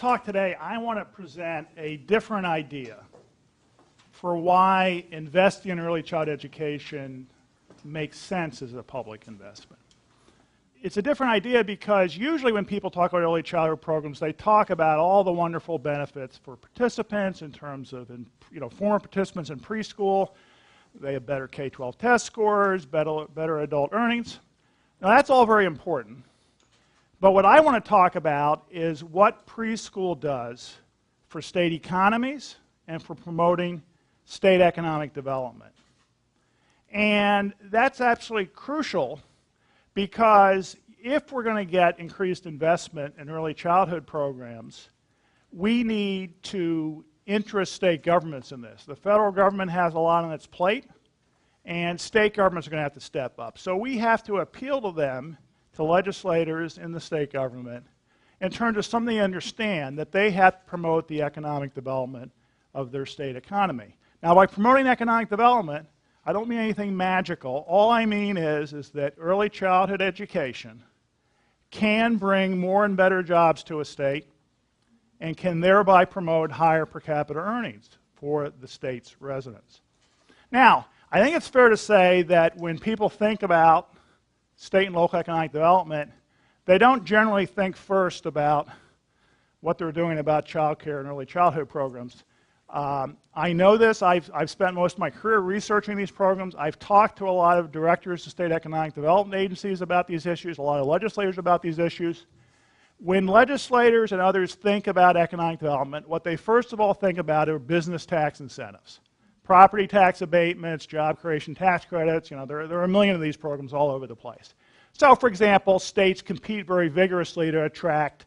talk today, I want to present a different idea for why investing in early child education makes sense as a public investment. It's a different idea because usually when people talk about early childhood programs, they talk about all the wonderful benefits for participants in terms of, former participants in preschool. They have better K-12 test scores, better adult earnings. Now that's all very important. But what I want to talk about is what preschool does for state economies and for promoting state economic development. And that's absolutely crucial because if we're going to get increased investment in early childhood programs, we need to interest state governments in this. The federal government has a lot on its plate, and state governments are going to have to step up. So we have to appeal to them, to legislators in the state government, in terms of something they understand that they have to promote the economic development of their state economy. Now, by promoting economic development, I don't mean anything magical. All I mean is that early childhood education can bring more and better jobs to a state and can thereby promote higher per capita earnings for the state's residents. Now, I think it's fair to say that when people think about state and local economic development, they don't generally think first about what they're doing about child care and early childhood programs. I know this. I've spent most of my career researching these programs. I've talked to a lot of directors of state economic development agencies about these issues, a lot of legislators about these issues. When legislators and others think about economic development, what they first of all think about are business tax incentives. Property tax abatements, job creation tax credits, there are a million of these programs all over the place. So, for example, states compete very vigorously to attract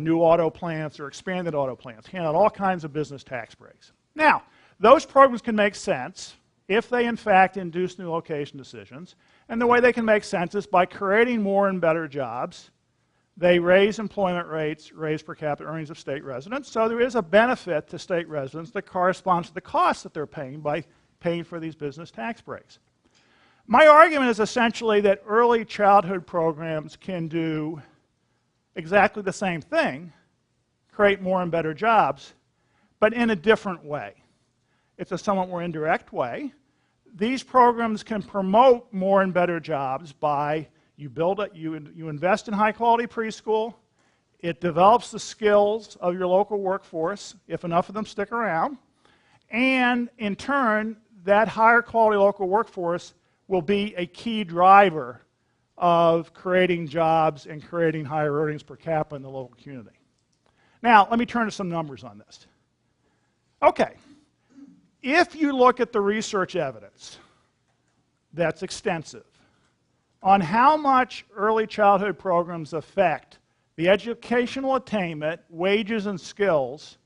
new auto plants or expanded auto plants, hand out all kinds of business tax breaks. Now, those programs can make sense if they in fact induce new location decisions, and the way they can make sense is by creating more and better jobs. They raise employment rates, raise per capita earnings of state residents, so there is a benefit to state residents that corresponds to the costs that they're paying by paying for these business tax breaks. My argument is essentially that early childhood programs can do exactly the same thing, create more and better jobs, but in a different way. It's a somewhat more indirect way. These programs can promote more and better jobs by you invest in high-quality preschool. It develops the skills of your local workforce, if enough of them stick around. And in turn, that higher quality local workforce will be a key driver of creating jobs and creating higher earnings per capita in the local community. Now, let me turn to some numbers on this. Okay, if you look at the research evidence that's extensive on how much early childhood programs affect the educational attainment, wages, and skills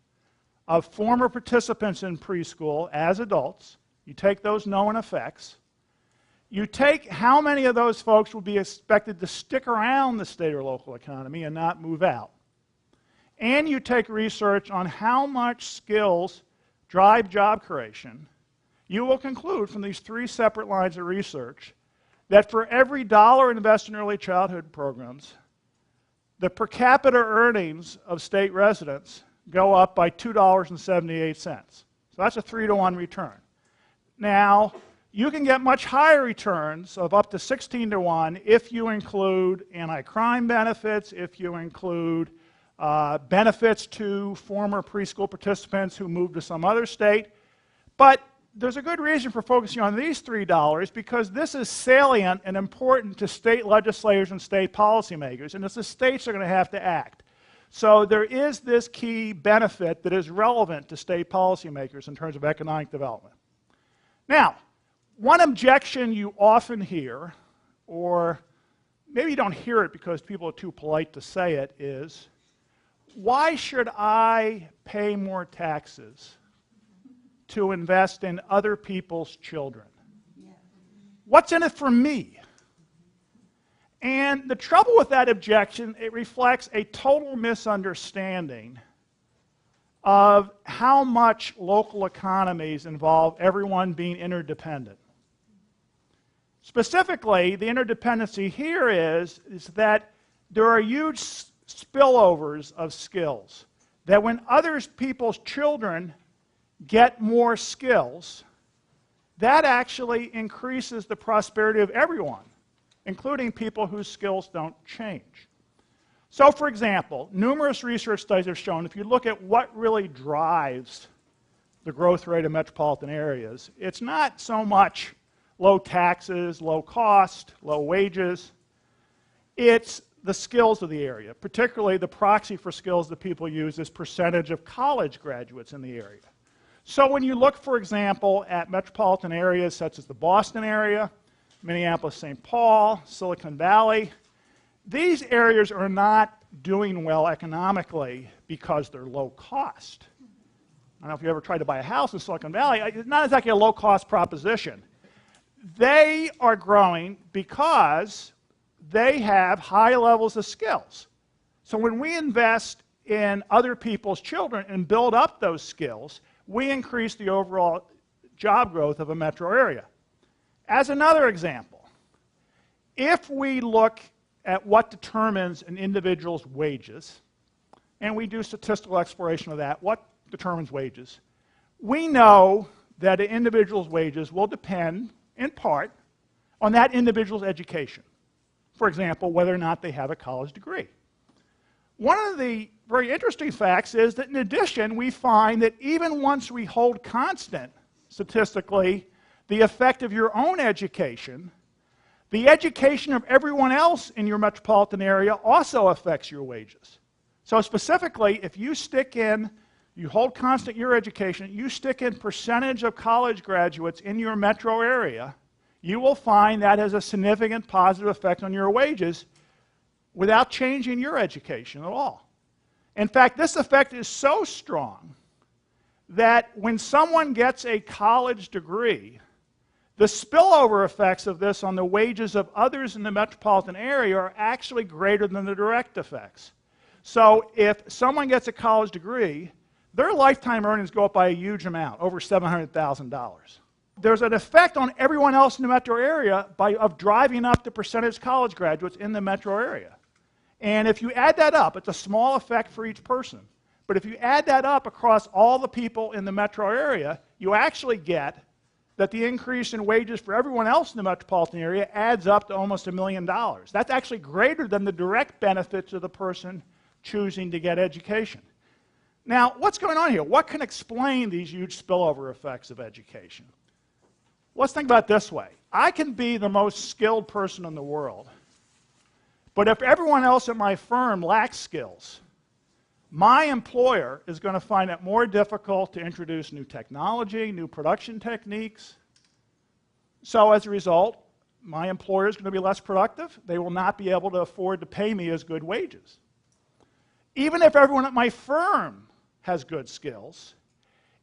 of former participants in preschool as adults, you take those known effects, you take how many of those folks will be expected to stick around the state or local economy and not move out, and you take research on how much skills drive job creation, you will conclude from these three separate lines of research that for every dollar invested in early childhood programs, the per capita earnings of state residents go up by $2.78. So that's a 3-to-1 return. Now, you can get much higher returns of up to 16-to-1 if you include anti-crime benefits, if you include benefits to former preschool participants who moved to some other state. But there's a good reason for focusing on these $3 because this is salient and important to state legislators and state policymakers, and it's the states that are going to have to act. So there is this key benefit that is relevant to state policymakers in terms of economic development. Now, one objection you often hear, or maybe you don't hear it because people are too polite to say it, is, why should I pay more taxes to invest in other people's children? What's in it for me? And the trouble with that objection, it reflects a total misunderstanding of how much local economies involve everyone being interdependent. Specifically, the interdependency here is that there are huge spillovers of skills. that when other people's children get more skills, that actually increases the prosperity of everyone, including people whose skills don't change. So, for example, numerous research studies have shown if you look at what really drives the growth rate of metropolitan areas, it's not so much low taxes, low cost, low wages. It's the skills of the area. Particularly, the proxy for skills that people use is percentage of college graduates in the area. So when you look, for example, at metropolitan areas such as the Boston area, Minneapolis, St. Paul, Silicon Valley, these areas are not doing well economically because they're low cost. I don't know if you ever tried to buy a house in Silicon Valley. It's not exactly a low-cost proposition. They are growing because they have high levels of skills. So when we invest in other people's children and build up those skills, we increase the overall job growth of a metro area. As another example, if we look at what determines an individual's wages, and we do statistical exploration of that, what determines wages, we know that an individual's wages will depend, in part, on that individual's education. For example, whether or not they have a college degree. One of the very interesting facts is that in addition, we find that even once we hold constant, statistically, the effect of your own education, the education of everyone else in your metropolitan area also affects your wages. So specifically, if you stick in, you hold constant your education, you stick in percentage of college graduates in your metro area, you will find that has a significant positive effect on your wages without changing your education at all. In fact, this effect is so strong that when someone gets a college degree, the spillover effects of this on the wages of others in the metropolitan area are actually greater than the direct effects. So if someone gets a college degree, their lifetime earnings go up by a huge amount, over $700,000. There's an effect on everyone else in the metro area of driving up the percentage college graduates in the metro area. And if you add that up, it's a small effect for each person. But if you add that up across all the people in the metro area, you actually get that the increase in wages for everyone else in the metropolitan area adds up to almost $1 million. That's actually greater than the direct benefits of the person choosing to get education. Now, what's going on here? What can explain these huge spillover effects of education? Let's think about it this way. I can be the most skilled person in the world, but if everyone else at my firm lacks skills, my employer is going to find it more difficult to introduce new technology, new production techniques. So as a result, my employer is going to be less productive. They will not be able to afford to pay me as good wages. Even if everyone at my firm has good skills,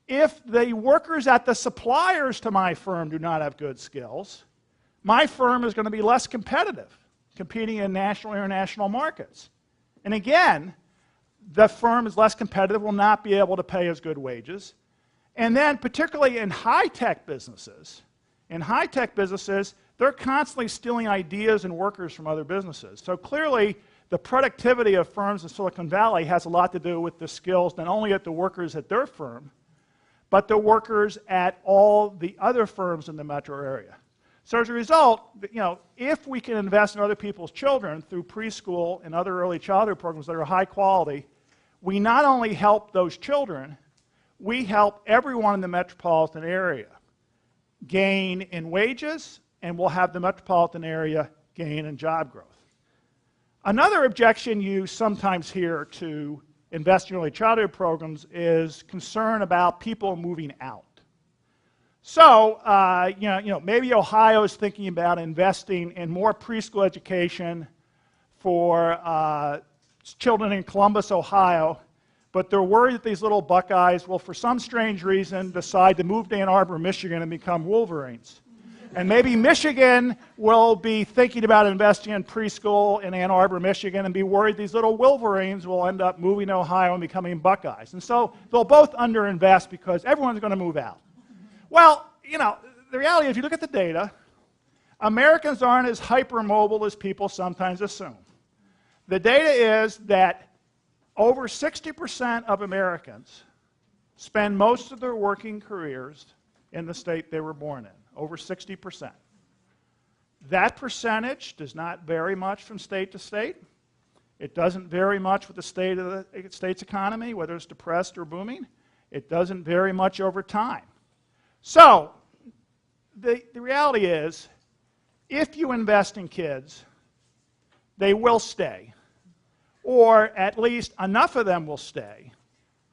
if the workers at the suppliers to my firm do not have good skills, my firm is going to be less competitive, competing in national and international markets. And again, the firm is less competitive, will not be able to pay as good wages. And then particularly in high-tech businesses, they're constantly stealing ideas and workers from other businesses. So clearly, the productivity of firms in Silicon Valley has a lot to do with the skills, not only at the workers at their firm, but the workers at all the other firms in the metro area. So as a result, if we can invest in other people's children through preschool and other early childhood programs that are high quality, we not only help those children, we help everyone in the metropolitan area gain in wages, and we'll have the metropolitan area gain in job growth. Another objection you sometimes hear to investing in early childhood programs is concern about people moving out. So, maybe Ohio is thinking about investing in more preschool education for children in Columbus, Ohio, but they're worried that these little Buckeyes will, for some strange reason, decide to move to Ann Arbor, Michigan, and become Wolverines. And maybe Michigan will be thinking about investing in preschool in Ann Arbor, Michigan, and be worried these little Wolverines will end up moving to Ohio and becoming Buckeyes. And so they'll both underinvest because everyone's going to move out. Well, the reality is, if you look at the data, Americans aren't as hypermobile as people sometimes assume. The data is that over 60% of Americans spend most of their working careers in the state they were born in, over 60%. That percentage does not vary much from state to state. It doesn't vary much with the state of the state's economy, whether it's depressed or booming. It doesn't vary much over time. So the reality is, if you invest in kids, they will stay, or at least enough of them will stay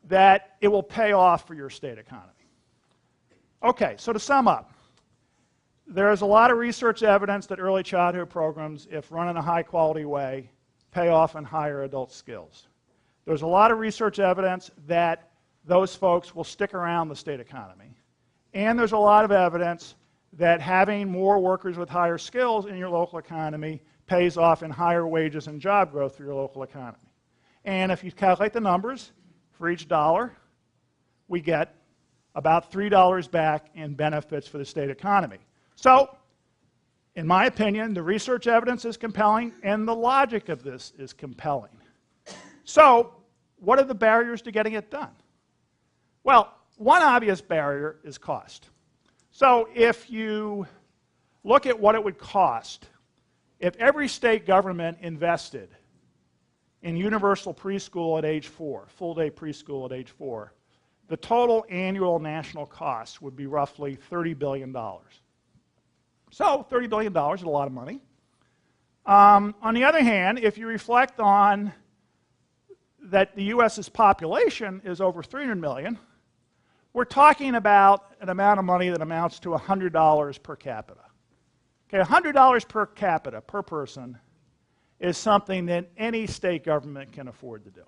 that it will pay off for your state economy. Okay, so to sum up, there's a lot of research evidence that early childhood programs, if run in a high-quality way, pay off in higher adult skills. There's a lot of research evidence that those folks will stick around the state economy. And there's a lot of evidence that having more workers with higher skills in your local economy pays off in higher wages and job growth for your local economy. And if you calculate the numbers, for each dollar, we get about $3 back in benefits for the state economy. So, in my opinion, the research evidence is compelling, and the logic of this is compelling. So, what are the barriers to getting it done? Well, one obvious barrier is cost. So, if you look at what it would cost if every state government invested in universal preschool at age 4, full-day preschool at age 4, the total annual national cost would be roughly $30 billion. So $30 billion is a lot of money. On the other hand, if you reflect on that the U.S.'s population is over 300 million, we're talking about an amount of money that amounts to $100 per capita. Okay, $100 per capita, per person, is something that any state government can afford to do.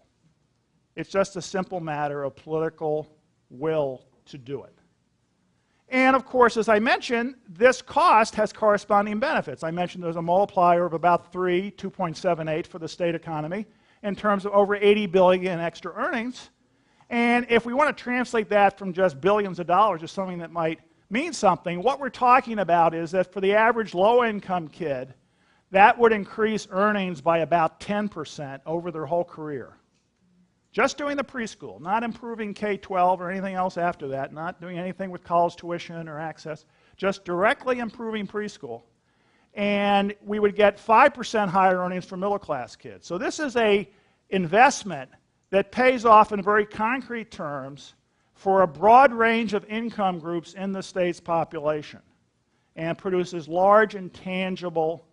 It's just a simple matter of political will to do it. And of course, as I mentioned, this cost has corresponding benefits. I mentioned there's a multiplier of about 3, 2.78 for the state economy in terms of over 80 billion in extra earnings. And if we want to translate that from just billions of dollars to something that might mean something, what we're talking about is that for the average low-income kid, that would increase earnings by about 10% over their whole career. Just doing the preschool, not improving K-12 or anything else after that, not doing anything with college tuition or access, just directly improving preschool. And we would get 5% higher earnings for middle-class kids. So this is an investment that pays off in very concrete terms for a broad range of income groups in the state's population and produces large and tangible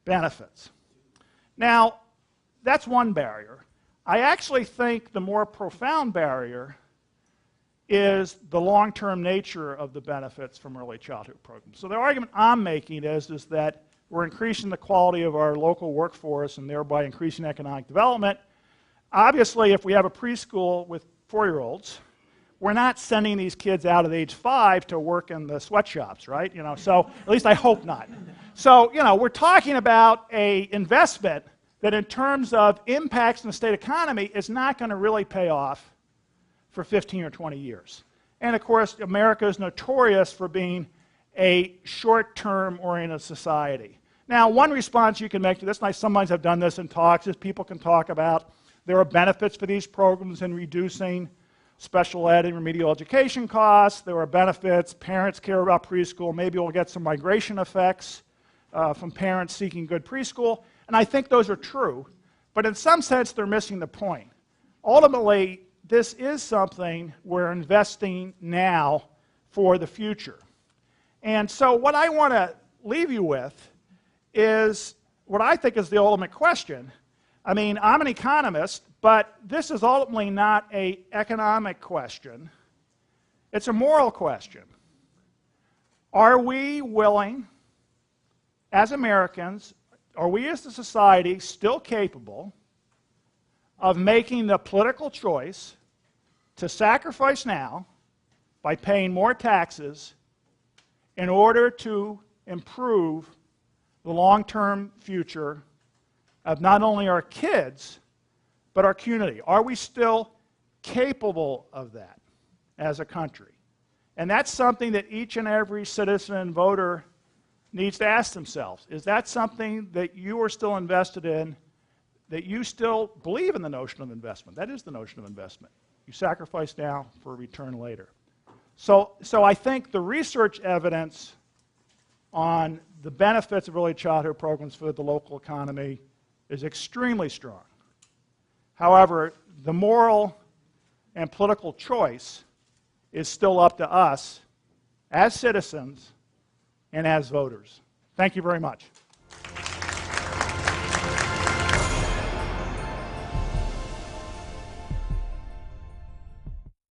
benefits. Now, that's one barrier. I actually think the more profound barrier is the long-term nature of the benefits from early childhood programs. So the argument I'm making is that we're increasing the quality of our local workforce and thereby increasing economic development. Obviously, if we have a preschool with 4-year-olds, we're not sending these kids out at age 5 to work in the sweatshops, right? So at least I hope not. So, we're talking about an investment that in terms of impacts in the state economy is not going to really pay off for 15 or 20 years. And of course, America is notorious for being a short-term oriented society. Now, one response you can make to this, and I sometimes have done this in talks, is people can talk about there are benefits for these programs in reducing special ed and remedial education costs. There are benefits. Parents care about preschool. Maybe we'll get some migration effects from parents seeking good preschool. And I think those are true. But in some sense, they're missing the point. Ultimately, this is something we're investing now for the future. And so what I want to leave you with is what I think is the ultimate question. I mean, I'm an economist, but this is ultimately not an economic question. It's a moral question. Are we willing, as Americans, are we as a society still capable of making the political choice to sacrifice now by paying more taxes in order to improve the long-term future of not only our kids, but our community? Are we still capable of that as a country? And that's something that each and every citizen and voter needs to ask themselves. Is that something that you are still invested in that you still believe in the notion of investment. That is the notion of investment. You sacrifice now for a return later. So I think the research evidence on the benefits of early childhood programs for the local economy is extremely strong. However, the moral and political choice is still up to us as citizens and as voters. Thank you very much.